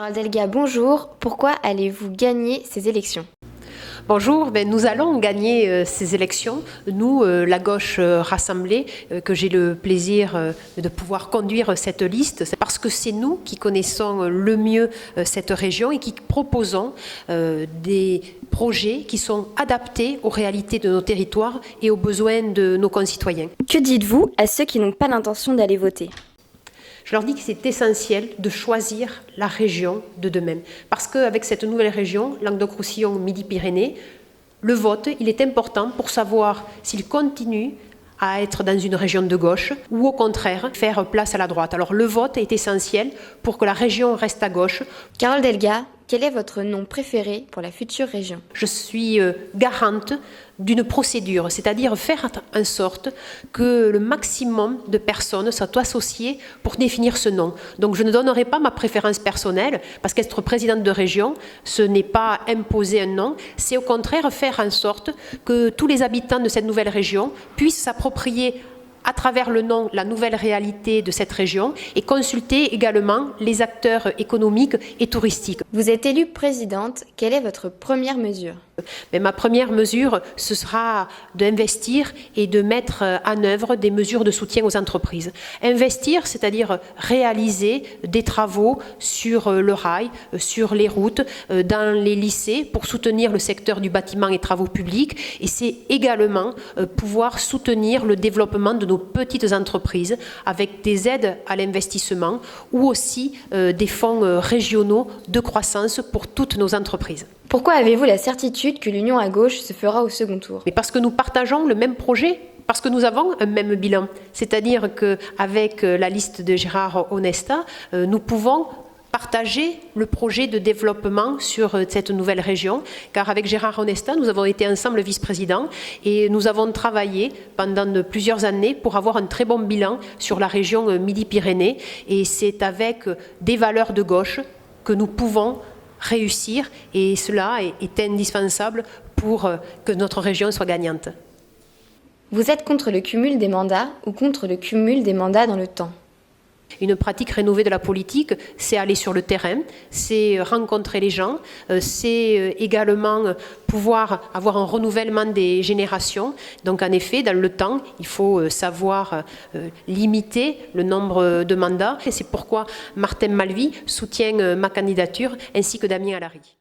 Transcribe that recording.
Carole Delga, bonjour. Pourquoi allez-vous gagner ces élections? Bonjour, nous allons gagner ces élections, nous, la gauche rassemblée, que j'ai le plaisir de pouvoir conduire cette liste, c'est parce que c'est nous qui connaissons le mieux cette région et qui proposons des projets qui sont adaptés aux réalités de nos territoires et aux besoins de nos concitoyens. Que dites-vous à ceux qui n'ont pas l'intention d'aller voter? Je leur dis que c'est essentiel de choisir la région de demain. Parce qu'avec cette nouvelle région, Languedoc-Roussillon, Midi-Pyrénées, le vote, il est important pour savoir s'il continue à être dans une région de gauche ou au contraire faire place à la droite. Alors le vote est essentiel pour que la région reste à gauche. Carole Delga, quel est votre nom préféré pour la future région? Je suis garante d'une procédure, c'est-à-dire faire en sorte que le maximum de personnes soient associées pour définir ce nom. Donc je ne donnerai pas ma préférence personnelle, parce qu'être présidente de région, ce n'est pas imposer un nom, c'est au contraire faire en sorte que tous les habitants de cette nouvelle région puissent s'approprier à travers le nom, la nouvelle réalité de cette région et consulter également les acteurs économiques et touristiques. Vous êtes élue présidente, quelle est votre première mesure? Mais ma première mesure, ce sera d'investir et de mettre en œuvre des mesures de soutien aux entreprises. Investir, c'est-à-dire réaliser des travaux sur le rail, sur les routes, dans les lycées pour soutenir le secteur du bâtiment et travaux publics. Et c'est également pouvoir soutenir le développement de nos petites entreprises avec des aides à l'investissement ou aussi des fonds régionaux de croissance pour toutes nos entreprises. Pourquoi avez-vous la certitude que l'union à gauche se fera au second tour? Mais parce que nous partageons le même projet, parce que nous avons un même bilan. C'est-à-dire qu'avec la liste de Gérard Onesta, nous pouvons partager le projet de développement sur cette nouvelle région, car avec Gérard Onesta, nous avons été ensemble vice-présidents et nous avons travaillé pendant plusieurs années pour avoir un très bon bilan sur la région Midi-Pyrénées et c'est avec des valeurs de gauche que nous pouvons réussir et cela est indispensable pour que notre région soit gagnante. Vous êtes contre le cumul des mandats ou contre le cumul des mandats dans le temps? Une pratique rénovée de la politique, c'est aller sur le terrain, c'est rencontrer les gens, c'est également pouvoir avoir un renouvellement des générations. Donc en effet, dans le temps, il faut savoir limiter le nombre de mandats. Et c'est pourquoi Martin Malvy soutient ma candidature ainsi que Damien Alary.